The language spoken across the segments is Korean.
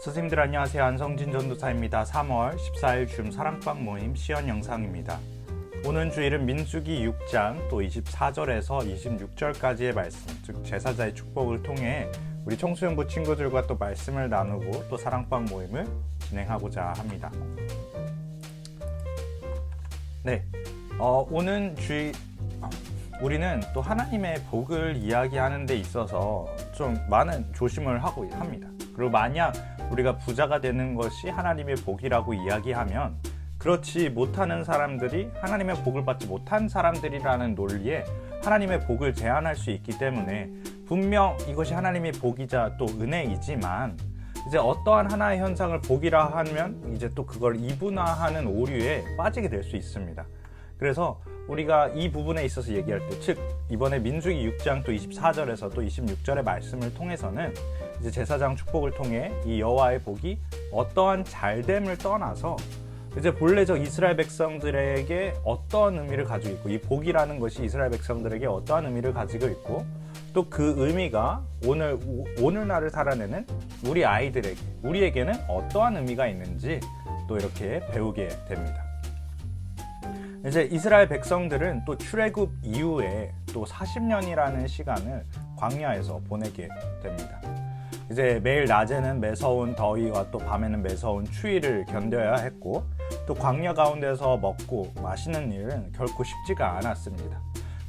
선생님들 안녕하세요. 안성진 전도사입니다. 3월 14일 줌 사랑방 모임 시연 영상입니다. 오는 주일은 민수기 6장 또 24절에서 26절까지의 말씀, 즉 제사자의 축복을 통해 우리 청소년부 친구들과 또 말씀을 나누고 또 사랑방 모임을 진행하고자 합니다. 네, 오는 주일 우리는 또 하나님의 복을 이야기하는 데 있어서 좀 많은 조심을 하고 합니다. 그리고 만약 우리가 부자가 되는 것이 하나님의 복이라고 이야기하면 그렇지 못하는 사람들이 하나님의 복을 받지 못한 사람들이라는 논리에 하나님의 복을 제한할 수 있기 때문에 분명 이것이 하나님의 복이자 또 은혜이지만 이제 어떠한 하나의 현상을 복이라 하면 이제 또 그걸 이분화하는 오류에 빠지게 될 수 있습니다. 그래서 우리가 이 부분에 있어서 얘기할 때, 즉 이번에 민수기 6장 또 24절에서 또 26절의 말씀을 통해서는 이제 제사장 축복을 통해 이 여호와의 복이 어떠한 잘됨을 떠나서 이제 본래적 이스라엘 백성들에게 어떠한 의미를 가지고 있고, 이 복이라는 것이 이스라엘 백성들에게 어떠한 의미를 가지고 있고, 또 그 의미가 오늘날을 살아내는 우리 아이들에게, 우리에게는 어떠한 의미가 있는지 또 이렇게 배우게 됩니다. 이제 이스라엘 백성들은 또 출애굽 이후에 또 40년이라는 시간을 광야에서 보내게 됩니다. 이제 매일 낮에는 매서운 더위와 또 밤에는 매서운 추위를 견뎌야 했고, 또 광야 가운데서 먹고 마시는 일은 결코 쉽지가 않았습니다.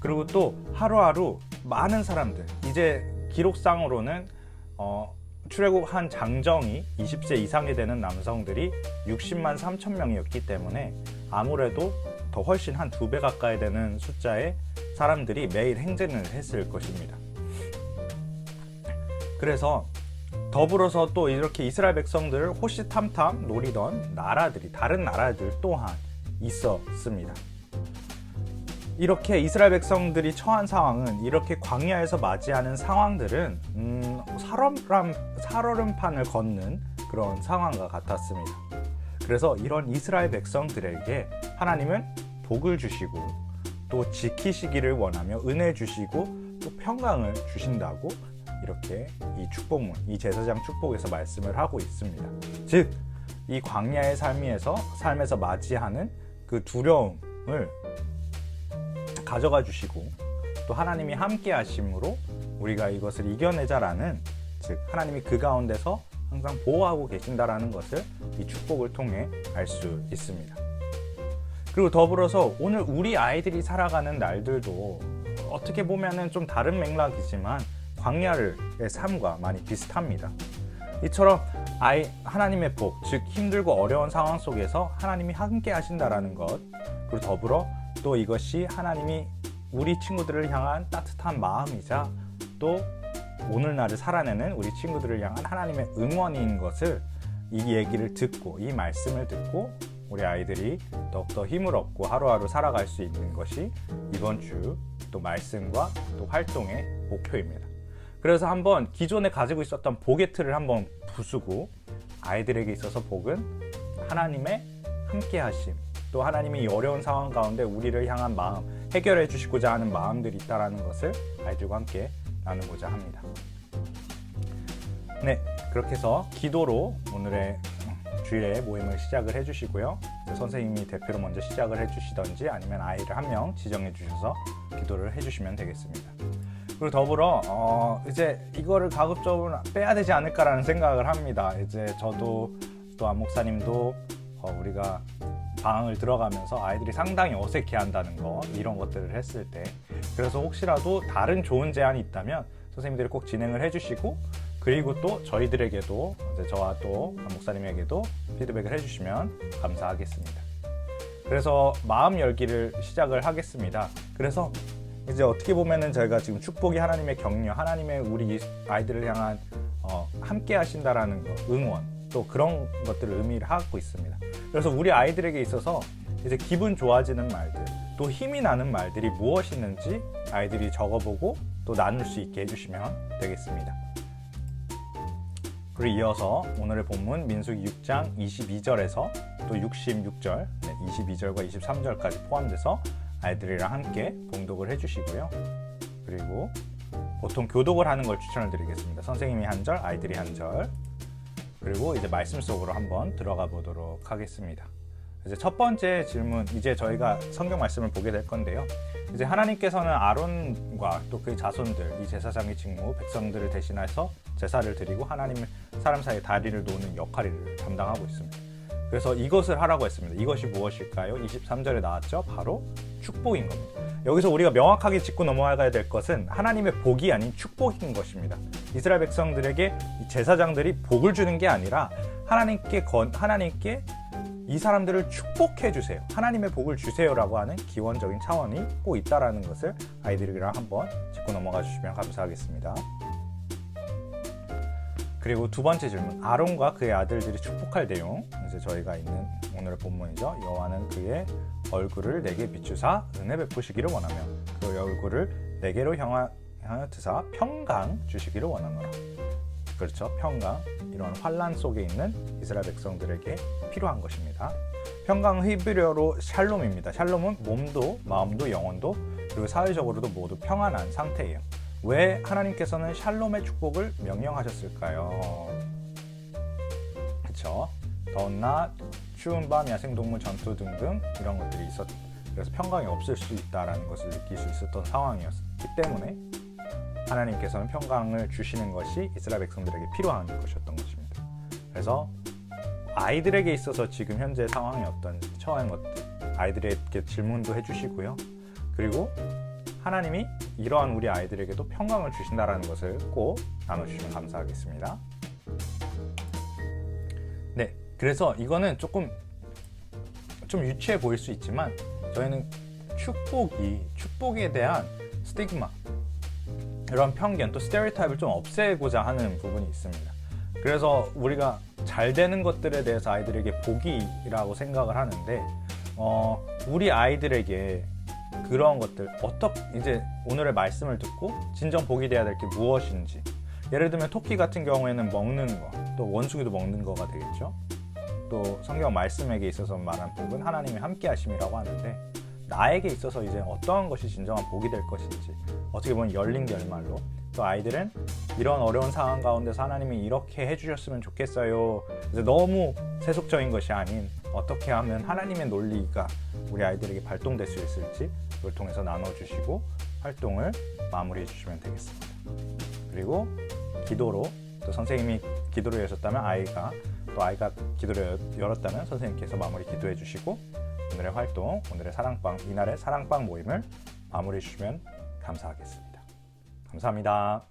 그리고 또 하루하루 많은 사람들, 이제 기록상으로는 출애굽한 장정이 20세 이상이 되는 남성들이 60만 3천 명이었기 때문에 아무래도 더 훨씬 한 2배 가까이 되는 숫자의 사람들이 매일 행진을 했을 것입니다. 그래서 더불어서 또 이렇게 이스라엘 백성들을 호시탐탐 노리던 나라들이, 다른 나라들 또한 있었습니다. 이렇게 이스라엘 백성들이 처한 상황은, 이렇게 광야에서 맞이하는 상황들은 살얼음판을 걷는 그런 상황과 같았습니다. 그래서 이런 이스라엘 백성들에게 하나님은 복을 주시고 또 지키시기를 원하며 은혜 주시고 또 평강을 주신다고 이렇게 이 축복문, 이 제사장 축복에서 말씀을 하고 있습니다. 즉, 이 광야의 삶에서 맞이하는 그 두려움을 가져가 주시고 또 하나님이 함께 하심으로 우리가 이것을 이겨내자라는, 즉 하나님이 그 가운데서 항상 보호하고 계신다라는 것을 이 축복을 통해 알 수 있습니다. 그리고 더불어서 오늘 우리 아이들이 살아가는 날들도 어떻게 보면은 좀 다른 맥락이지만 광야의 삶과 많이 비슷합니다. 이처럼 하나님의 복, 즉 힘들고 어려운 상황 속에서 하나님이 함께 하신다라는 것, 그리고 더불어 또 이것이 하나님이 우리 친구들을 향한 따뜻한 마음이자 또 오늘날을 살아내는 우리 친구들을 향한 하나님의 응원인 것을, 이 얘기를 듣고 이 말씀을 듣고 우리 아이들이 더욱더 힘을 얻고 하루하루 살아갈 수 있는 것이 이번 주 또 말씀과 또 활동의 목표입니다. 그래서 한번 기존에 가지고 있었던 복의 틀을 한번 부수고, 아이들에게 있어서 복은 하나님의 함께 하심, 또 하나님이 어려운 상황 가운데 우리를 향한 마음, 해결해 주시고자 하는 마음들이 있다는 것을 아이들과 함께 나누고자 합니다. 네, 그렇게 해서 기도로 오늘의 주일의 모임을 시작을 해주시고요. 선생님이 대표로 먼저 시작을 해주시던지 아니면 아이를 한 명 지정해 주셔서 기도를 해주시면 되겠습니다. 그리고 더불어 이제 이거를 가급적으로 빼야 되지 않을까라는 생각을 합니다. 이제 저도 또 안 목사님도 우리가 방을 들어가면서 아이들이 상당히 어색해한다는 거, 이런 것들을 했을 때, 그래서 혹시라도 다른 좋은 제안이 있다면 선생님들이 꼭 진행을 해주시고, 그리고 또 저희들에게도, 저와 또 목사님에게도 피드백을 해주시면 감사하겠습니다. 그래서 마음 열기를 시작을 하겠습니다. 그래서 이제 어떻게 보면은 저희가 지금 축복이 하나님의 격려, 하나님의 우리 아이들을 향한 함께 하신다라는 거, 응원, 또 그런 것들을 의미를 하고 있습니다. 그래서 우리 아이들에게 있어서 이제 기분 좋아지는 말들, 또 힘이 나는 말들이 무엇이 있는지 아이들이 적어보고 또 나눌 수 있게 해주시면 되겠습니다. 그리고 이어서 오늘의 본문 민수기 6장 22절에서 또 66절, 22절과 23절까지 포함돼서 아이들이랑 함께 봉독을 해주시고요. 그리고 보통 교독을 하는 걸 추천을 드리겠습니다. 선생님이 한 절, 아이들이 한 절. 그리고 이제 말씀 속으로 한번 들어가 보도록 하겠습니다. 이제 첫 번째 질문, 이제 저희가 성경 말씀을 보게 될 건데요. 이제 하나님께서는 아론과 또 그의 자손들, 이 제사장의 직무, 백성들을 대신해서 제사를 드리고 하나님 사람 사이에 다리를 놓는 역할을 담당하고 있습니다. 그래서 이것을 하라고 했습니다. 이것이 무엇일까요? 23절에 나왔죠. 바로 축복인 겁니다. 여기서 우리가 명확하게 짚고 넘어가야 될 것은 하나님의 복이 아닌 축복인 것입니다. 이스라엘 백성들에게 제사장들이 복을 주는 게 아니라 하나님께 이 사람들을 축복해 주세요. 하나님의 복을 주세요라고 하는 기원적인 차원이 꼭 있다라는 것을 아이들이랑 한번 짚고 넘어가 주시면 감사하겠습니다. 그리고 두 번째 질문, 아론과 그의 아들들이 축복할 내용. 이제 저희가 있는 오늘의 본문이죠. 여호와는 그의 얼굴을 내게 비추사 은혜 베푸시기를 원하며 그의 얼굴을 내게로 향하여트사 평강 주시기를 원하노라. 그렇죠. 평강, 이런 환란 속에 있는 이스라엘 백성들에게 필요한 것입니다. 평강은 히브리어로 샬롬입니다. 샬롬은 몸도 마음도 영혼도 그리고 사회적으로도 모두 평안한 상태예요. 왜 하나님께서는 샬롬의 축복을 명령하셨을까요? 그렇죠. 더운 낮, 추운 밤, 야생동물, 전투 등등 이런 것들이 있었고, 그래서 평강이 없을 수 있다는 것을 느낄 수 있었던 상황이었기 때문에 하나님께서는 평강을 주시는 것이 이스라엘 백성들에게 필요한 것이었던 것입니다. 그래서 아이들에게 있어서 지금 현재 상황이 어떤지 처한 것들, 아이들에게 질문도 해주시고요. 그리고 하나님이 이러한 우리 아이들에게도 평강을 주신다는 것을 꼭 나눠주시면 감사하겠습니다. 네, 그래서 이거는 좀 유치해 보일 수 있지만 저희는 축복에 대한 스티그마, 이런 편견, 또 스테레오타입을 좀 없애고자 하는 부분이 있습니다. 그래서 우리가 잘 되는 것들에 대해서 아이들에게 복이라고 생각을 하는데 우리 아이들에게 그런 것들, 이제 오늘의 말씀을 듣고 진정 복이 돼야 될 게 무엇인지, 예를 들면 토끼 같은 경우에는 먹는 거, 또 원숭이도 먹는 거가 되겠죠. 또 성경 말씀에게 있어서 말한 복은 하나님의 함께 하심이라고 하는데, 나에게 있어서 이제 어떠한 것이 진정한 복이 될 것인지, 어떻게 보면 열린 결말로 또 아이들은 이런 어려운 상황 가운데서 하나님이 이렇게 해주셨으면 좋겠어요. 이제 너무 세속적인 것이 아닌 어떻게 하면 하나님의 논리가 우리 아이들에게 발동될 수 있을지 그걸 통해서 나눠주시고 활동을 마무리해 주시면 되겠습니다. 그리고 기도로, 또 선생님이 기도를 여셨다면 아이가 기도를 열었다면 선생님께서 마무리 기도해 주시고 오늘의 활동, 이날의 사랑방 모임을 마무리해 주시면 감사하겠습니다. 감사합니다.